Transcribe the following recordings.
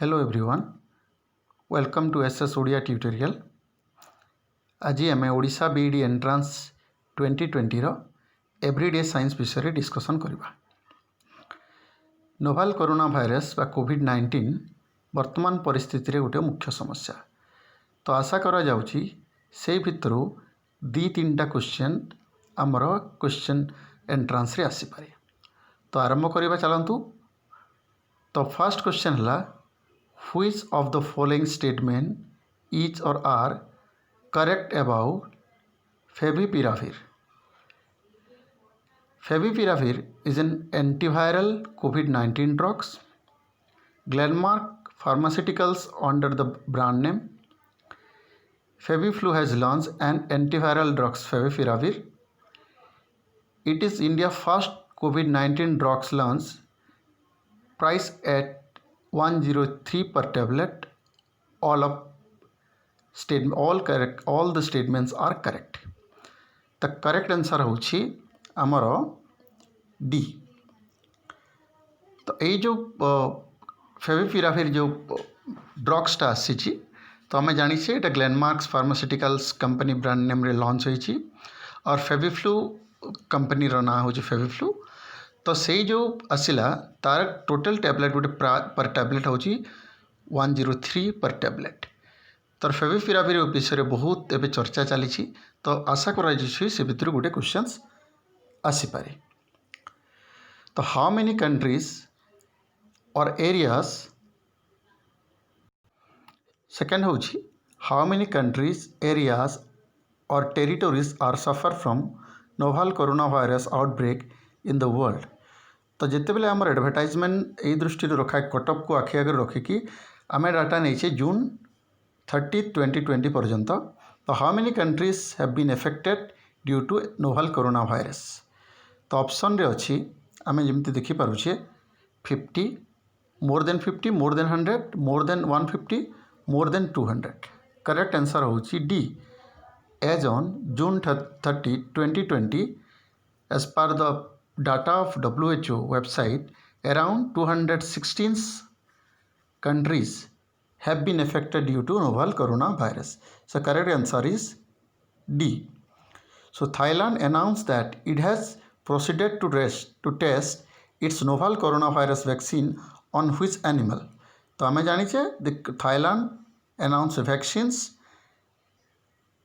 Hello everyone, welcome to SS Odia tutorial. आज आम Odisha BEd entrance 2020 रो एवरीडे साइंस विषय डिस्कसन करवा। नोवेल कोरोना भाइरस बा कोविड-19 वर्तमान परिस्थिति रे गोटे मुख्य समस्या। तो आशा करा जाउची से भितरु दी तीनटा क्वेश्चन आमर क्वेश्चन एंट्रांस रे आसी पारे। तो आरंभ करबा चलंतु। तो फर्स्ट क्वेश्चन है, which of the following statement is or are correct about favipiravir? Favipiravir is an antiviral COVID-19 drugs. Glenmark Pharmaceuticals under the brand name. Faviflu has launched an antiviral drugs favipiravir. It is India's first COVID-19 drugs launch, priced at 103 per tablet. All the statements are correct. The correct answer होची आमर D. तो ये जो favipiravir जो ड्रग्सटा आसी तो आम जानी ये ग्लेनमार्क्स फार्मास्यूटिकल्स कंपनी ब्रांड नेम रे लॉन्च होती और फेविफ्लू कंपनी ना हूँ फेविफ्लू। तो से जो आसला तार टोटल टैबलेट गोटे पर टैबलेट हूँ 103 पर टैबलेट। तो फेविपिराविर विषय बहुत एवं चर्चा चली। तो आशा कर भर गोटे क्वेश्चन आसीपे। तो how many countries or areas, second हूँ how many countries areas or territories are suffer from novel corona virus outbreak in the world. तो जिते बेले आम एडवर्टाइजमेंट यही दृष्टि रखा कटअप को आखि आगे रखिकी आम डाटा नहीं जून 30, 2020 पर्यंत। तो how many countries have been affected due to novel corona virus. तो ऑप्शन रे अच्छी आम जमी देखिपे 50, more than 50, more than 100, more than 150, more than 200। Correct answer हूँ D. As on June 30, 2020 as per the data of WHO website, around 216 countries have been affected due to novel coronavirus. So correct answer is D. So Thailand announced that it has proceeded to test its novel coronavirus vaccine on which animal? तो हमें जानी चाहिए Thailand announced vaccines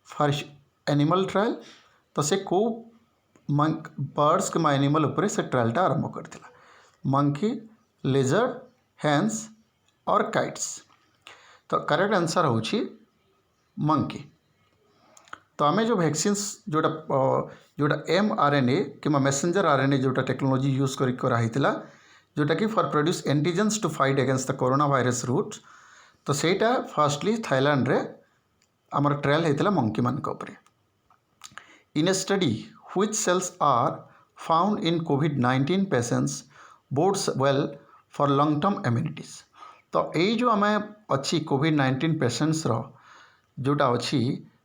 for animal trial। तो से को birds के animal उपर से ट्रायलटा आरंभ करथिला, monkey, lizard, hens or kites. तो करेक्ट आंसर होची मंकी। तो आम जो वैक्सीन्स जोटा mRNA कि मेसेंजर RNA जोटा टेक्नोलॉजी यूज कराइला जोटा कि for produce antigens to fight against the corona virus root. तो सेटा फर्स्टली थाईलैंड रे आमर ट्रायल होता मंकी मान उपरे। इन ए study which cells are found in COVID-19 patients bodes well for long term immunities। तो यही जो आम अच्छी COVID-19 पेशेंट्स रो जोटा अच्छी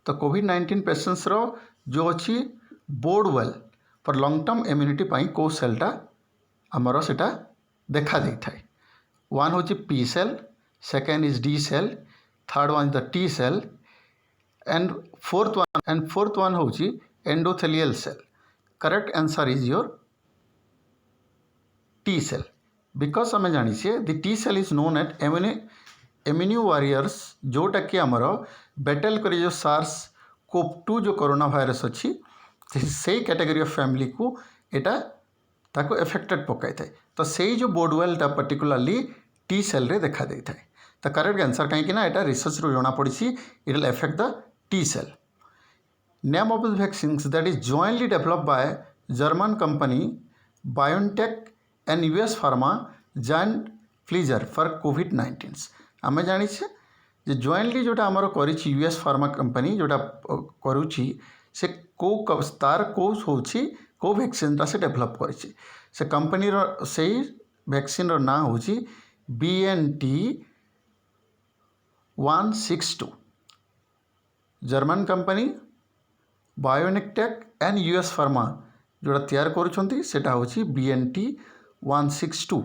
तो COVID-19 पेशेंट्स रो जो अच्छी bode well for long term immunity को सेलटा आमर सेटा देखा दे थाए। वन हूँ P cell, second is D cell, third one is the T cell and fourth one हूँ endothelial cell. Correct answer is your T cell because आम जानी the T cell is known at immuno warriors जोटा कि आमर battle कर जो SARS-CoV-2 जो corona virus अच्छी से कैटेगरी ऑफ फैमिली को एटा ताको एफेक्टेड पकाई थाए। तो से जो बोर्डवेलटा पर्टिकुलरली टी सेल रे देखा दे थाए। तो करेक्ट आंसर कहीं एटा रिसर्च रू जना पड़ी it will affect the T cell. Name of the vaccines that is jointly developed by German company BioNTech and US Pharma giant Pfizer for COVID-19। आम जानी जे जॉइंटली जोटा आमर कर US फार्मा कंपनी जोटा करुच्ची से को तार को होची को वैक्सीन से डेवलप कर से कंपनी से वैक्सीन ना हूँ BNT162। German company BioNTech and US pharma जोड़ा तैयार करुँच सेटा हूँ BNT162।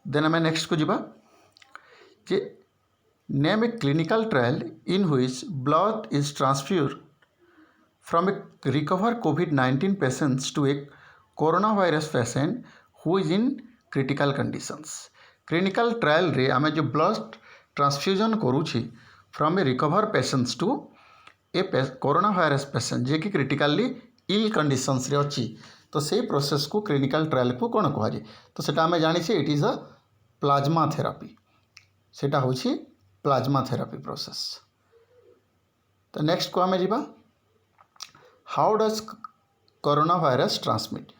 देन आम नेक्स्ट को जीवा जे name a clinical trial in which blood is transfuse from a recovered COVID-19 patients to a coronavirus patient who is in critical conditions. Clinical trial रे आमे जो blood transfusion करूछि from a recovered patients to a coronavirus patient जे कि critically ill conditions रे अछि तो से process को clinical trial को कौन कहुए तो सेटा आमे जानी छे it is a plasma therapy सेटा होछि प्लाज्मा थेरापी प्रोसेस। तो नेक्स्ट को आमे जीवा how does corona virus transmit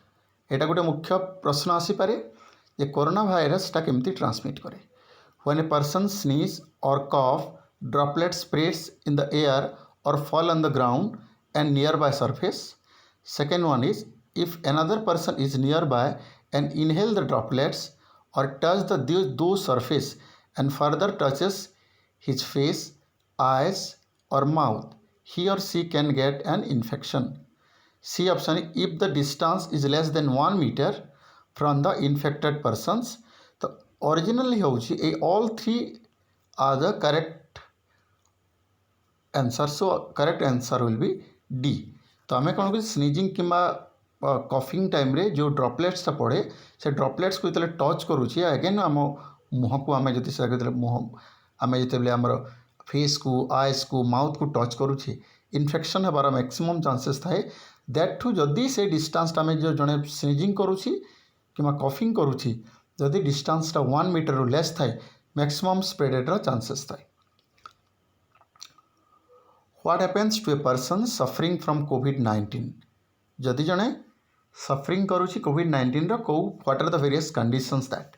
एटा गोटे मुख्य प्रश्न आसीपे जे कोरोना भाइरसटा केमती ट्रांसमिट करे व्हेन ए पर्सन स्नीज और cough droplet spreads in the air और fall on the ground and nearby surface. Second one is if another person is nearby and inhale the droplets or touch those surface and further touches his face, eyes or mouth, he or she can get an infection. C option if the distance is less than 1 meter from the infected persons. तो originally होउछि ए all three are the correct answer, so correct answer will be D. तो आमे कौन sneezing किंबा coughing time रे जो ड्रॉपलेट्सटा पड़े से ड्रॉपलेट्स को जो टच करुच्छे अगेन आम मुह को आम जो मुह आम जो आम फेस को आईज को माउथ को टच करुच्छे इन्फेक्शन हबार मैक्सिमम चांसेस थाए दैट टू जदि से डिस्टेंसटा आम जो जड़े स्नीजिंग करुच्छी कि कफिंग करुच्छी जदि डिस्टेंसटा 1 मीटर रु लेस थाए मैक्सिमम स्प्रेडेड चांसेस थाए। What happens to a person suffering from कोविड-19 जदि जड़े सफरिंग करुच्छी कोविड-19 रो what are the various conditions that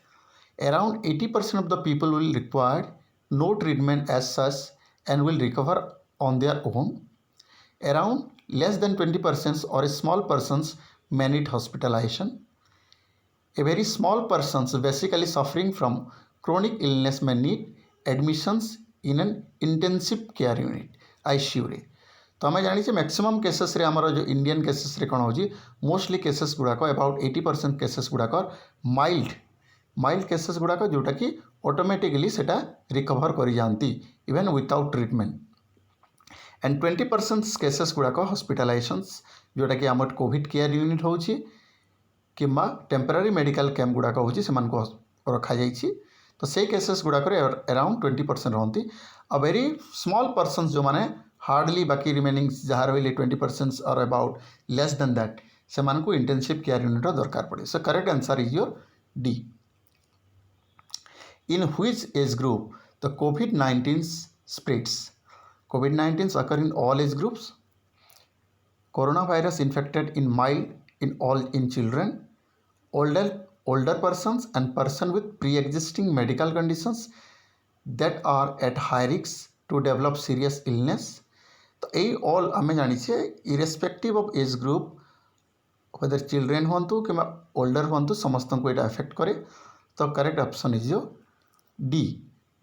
around 80% of the people will require no treatment as such and will recover on their own. Around less than 20% or small persons may need hospitalization. A very small persons basically suffering from chronic illness may need admissions in an intensive care unit ICU रे। तो आम जानी maximum cases रे आमर जो Indian cases रे कौन हो मोस्टली केसेस गुड़ाक अबाउट 80% केसेस गुड़ाक माइल्ड केसेस गुड़ाक जोटा कि ऑटोमेटिकली सेटा रिकवर कर जाती even without treatment and 20% cases गुड़ाक हॉस्पिटलाइजेशंस जोटा कि आम कोविड केयर यूनिट हो कि टेम्पररी मेडिकल कैंप गुड़ाक हो रखा जाइए तो से केसेस गुड़ाक अराउंड 20% रहती आ वेरी स्मॉल पर्सनस जो मैंने हार्डली बाकी रिमेनिंग जहाँ रही 20% और अबाउट लेस देन दैट से मानकु इंटेंसिव केयर यूनिट दरकार पड़े। सो correct answer is your D. In which age group the COVID-19 spreads? COVID-19 occur in all age groups. Coronavirus infected in mild in children, older persons and person with pre-existing medical conditions that are at high risk to develop serious illness. तो यही all आम जानी irrespective of age group whether children हूँ कि older हूँ समस्त को यहाँ अफेक्ट करे तो correct option is your D.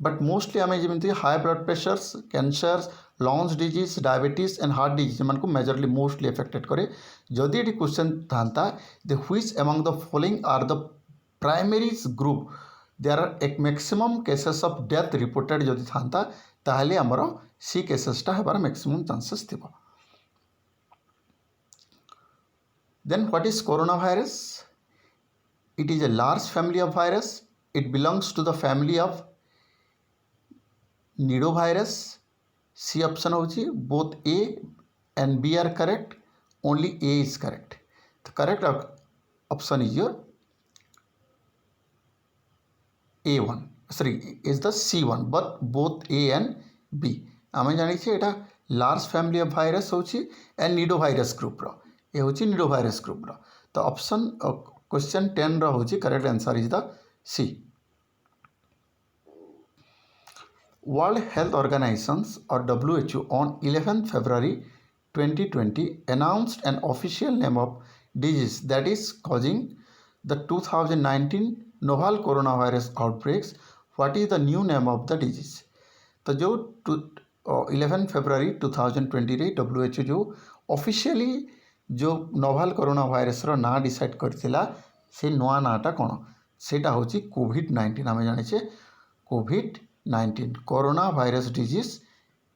But mostly आम जमी high blood pressures cancer lungs disease diabetes and heart disease मान मेजरली मोस्टली अफेक्टेड करे जदि ये क्वेश्चन था the which among the following are the primaries group there are एक maximum cases of death reported जदि था ताहले आमर सी केसेसटा हबार मैक्सिमम चांसेस थिबो। Then what is corona virus? It is a large family of virus. It belongs to the family of nidovirus. C option होची both A and B are correct, only A is correct. तो correct option is your A1 sorry is the C1 but both A and B. आम जानी एटा large family of virus होची and nidovirus group रो ये होची निडोवायरस group रो। तो option question 10 रो होची correct answer is the C। World Health Organization or WHO on 11th February 2020 announced an official name of disease that is causing the 2019 novel coronavirus outbreaks. What is the new name of the disease? तो जो 11 फरवरी 2020 रे WHO जो officially जो novel corona virus रो ना decide करथिला से नवा नाटा कौन सेटा होची कोविड-19 आम जाने कोविड-19 कोरोना भाइरस डिजीज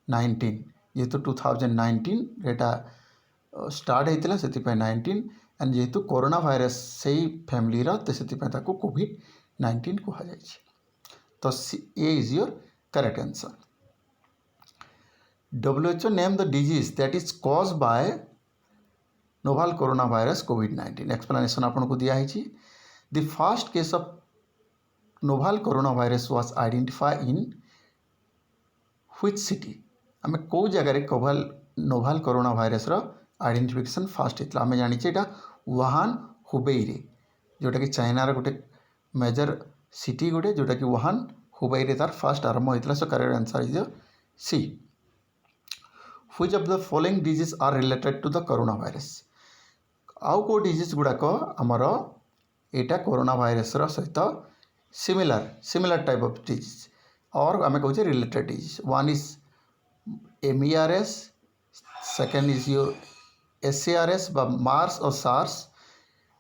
19 जेहेतु 2019 एटा स्टार्ट होता से 19 एंड जेहेतु कोरोना भाइरस से फैमिली तो से कोविड-19 कहुई। तो A is your correct answer. WHO name the disease that is cause by novel corona virus कोविड-19। एक्सप्लेनेशन आपको दिखाई। The first case of novel corona virus was identified in which city. आम कौ जगह कोवाल novel corona virus identification first होता आम जाने वुहान हुबेई रे जोटा कि चाइनार गोटे मेजर सिटी गोटे जोटा कि वुहान हुबेई रे तार फास्ट आरंभ होता। So correct answer is C. Which of the following disease are related to the corona virus. आउ को डिजीज गुड़ाक आमर एटा कोरोना भाइरस सहित सिमिलर टाइप ऑफ डिजीज और आम कहे related disease. One is MERS, second is your SARS बा मार्स और SARS,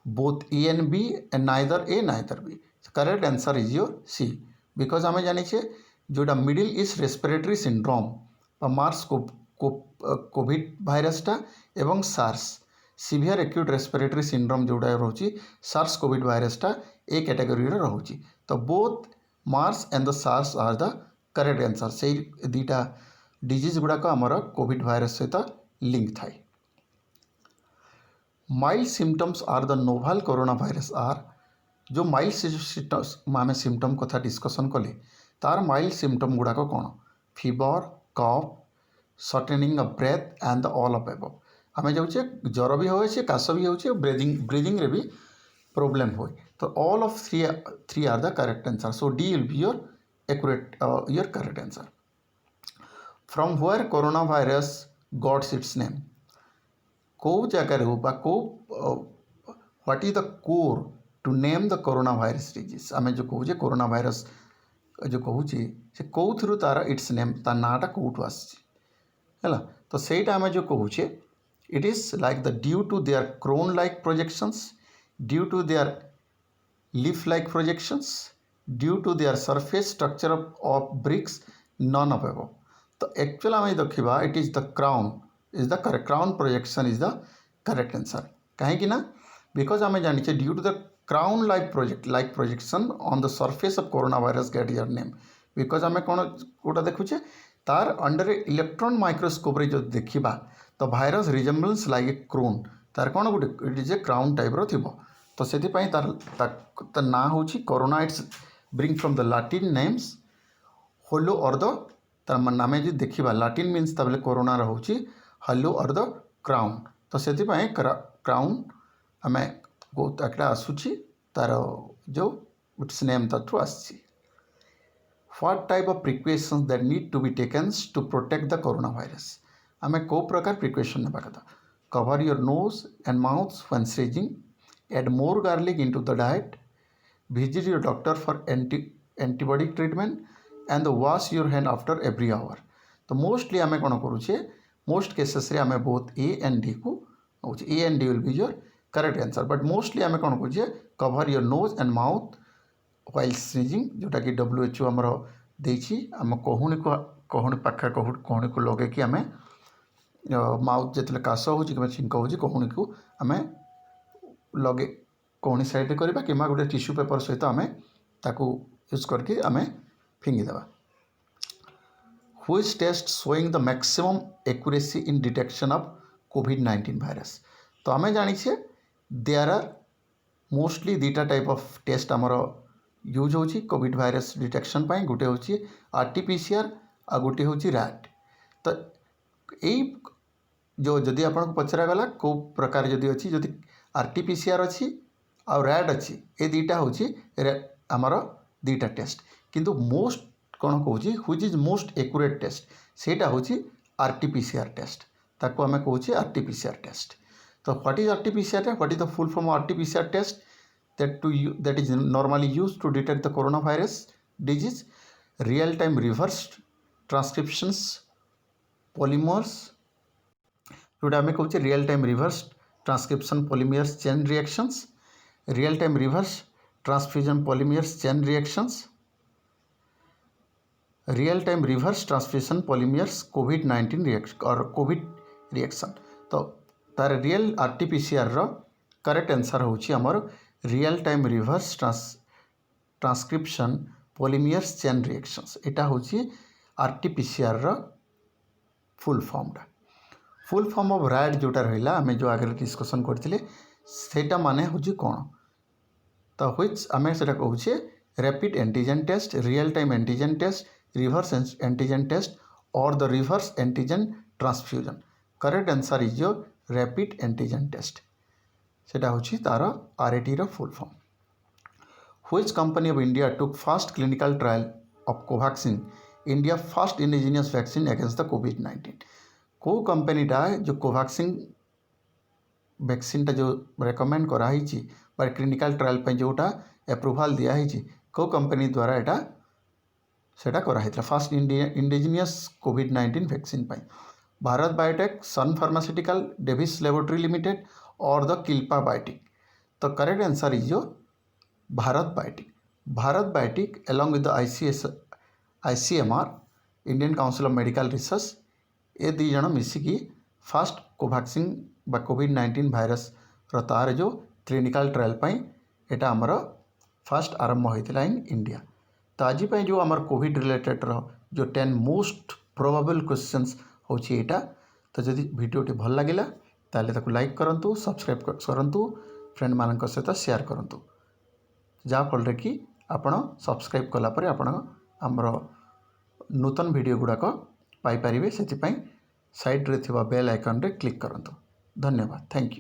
both ENB and neither A neither B। Correct answer is your C. Because आम जाने जोटा मिडिल ईस्ट रेस्पिरेटरी सिंड्रोम बा Mars COVID भाइरसटा एवं SARS severe acute respiratory syndrome जोड़ा रोची सार्स कोविड भाइरसटा ए कैटेगरी रोची। तो both MERS and the SARS are the correct answer. से दुईटा डिजीज गुड़ाक आमर कोविड भाइरस सहित लिंक थाए। Mild symptoms are the novel corona virus are. जो माइल्ड सिम्पटम्स आम सिम्पटम कथा डिस्कसन कले तार माइल्ड सिम्पटम गुड़ाक कौन? Fever, cough, shortening of breath and all of above. आम जाऊे ज्वर भी हो काश भी हो ब्रीदिंग रे भी प्रॉब्लम हो। तो all of three are the correct answer. So D will be your accurate your correct answer. From where corona virus gots its name. कौ जगार कौ what is the core to name the corona virus disease. आम जो कहे corona virus जो कहे से कौ थ्रु तार इट्स नेम तार नाटा कौटू आसला। तो सहीटा आम जो कहे it is like the due to their crown like projections, due to their leaf like projections, due to their surface structure of bricks, none of above. तो एक्चुअल आम देखा it is the crown is the correct, crown projection is the correct answer. कहीं because आम जाने due to the crown like projection on the surface of corona virus get your name. Because आम कौन कौटा देखुचे तार under electron microscope रे जो देखा तो virus resemblance like a crown तार कौन गोटे it is a crown type रो थिबो। तो से तार ना हूँ corona. It's bring from the Latin names halo or the तार नाम जो देखा लाटिन मीन्स तबले कोरोना रोचे हलो और द क्राउन। तो से क्राउन आम बहुत आसूची तार जो इट्स नेम तू आसी। What type of precautions that need to be taken to protect the corona virus. आम कौ प्रकार प्रिकॉशन नेबा कथा? Cover your nose and mouth when sneezing, add more garlic into the diet, visit your doctor for antibody treatment and wash your hand after every hour. तो mostly आम कौन करुचे most cases रे आम बोथ ए एंड डी को नौचे। A and D will be your correct answer. But mostly आम कौन कहे cover your nose and mouth while sneezing जोटा कि WHO आमर देछि। आम कहूणी पाखे कहूणी को लगे कि आम माउथ जो काश हो छिंक हो कहूणी को आम लगे कहूणी साइड करवा कि गोटे टिश्यू पेपर सहित आम ताकू यूज करके आम फिंगिदेवा। Which test showing the maximum accuracy in detection of कोविड-19 भाइरस। तो आम जाने देयर आर मोस्टली दुईटा टाइप ऑफ टेस्ट आमर यूज हो कोविड भाइरस डिटेक्शन पाई। गोटे हूँ RT-PCR आ गोटे हूँ रैट। तो यही जो जदि आपको पचरागला कौ प्रकार जदि अच्छी जदि RT-PCR अच्छी आ रैट अच्छी ये दुईटा हूँ आमर दुईटा टेस्ट। किंतु मोस्ट कौन कौच which is most accurate test सेटा हूँ RT-PCR टेस्ट। ताको आम कौचे RT-PCR टेस्ट। तो what is RT-PCR test? What is the full form of RT-PCR test? that is normally used to detect the coronavirus disease. Real time reverse transcriptions polymers जोटा आम कहे real time reverse transcription polymers chain reactions, real time reverse transfusion polymers chain reactions, real time reverse transfusion polymers COVID-19 reaction और COVID reaction. तो तार real RT-PCR रो correct answer होची हमर real time reverse transcription polymers chain reactions. एटा होची RT-PCR रो full form of रैड जोटा रहिला आमे जो आगे डिस्कशन करथिले सेटा माने होची कोन। तो व्हिच आमे सेटा कहूचे rapid antigen test, real time antigen test, reverse antigen test or the reverse antigen transfusion. Correct answer is your rapid antigen test. सेटा होची तार RAT रो full form. Which company of India took first clinical trial of Covaxin, India first indigenous vaccine against the कोविड-19। को कंपनीटा जो Covaxin vaccine टा जो रेकमेंड कराई क्लिनिकल ट्रायल पे जोटा अप्रूवल दिया को कंपनी द्वारा एटा सेटा कराई फर्स्ट इंडिजिनियस कोविड-19 वैक्सीन पे भारत बायोटेक, सन फार्मास्यूटिकल, डेविस लैबोरेटरी लिमिटेड और द किल्पा बायोटेक। तो correct answer is your Bharat biotech along with the ICMR Indian council of medical research ये दी जन मिसिकी फर्स्ट कोवैक्सीन बा कोविड-19 भाइरस तार जो क्लिनिकल ट्रायल पाई एटा हमर फर्स्ट आरंभ होता इन इंडिया। तो आज जो आमर कोविड रिलेटेड जो 10 मोस्ट प्रोबेबल क्वेश्चंस होची एटा। तो जदि वीडियोटी भल लगिला ताले ताकू लाइक करंतु, सब्सक्राइब करंतु, फ्रेंड मानक सहित शेयर करंतु जा फल कि आपण सब्सक्राइब कला परे आपण आमर नूतन वीडियो गुड़ाक पाइपर से साइड रे थिबा बेल आइकन रे क्लिक करंतु। धन्यवाद, थैंक यू।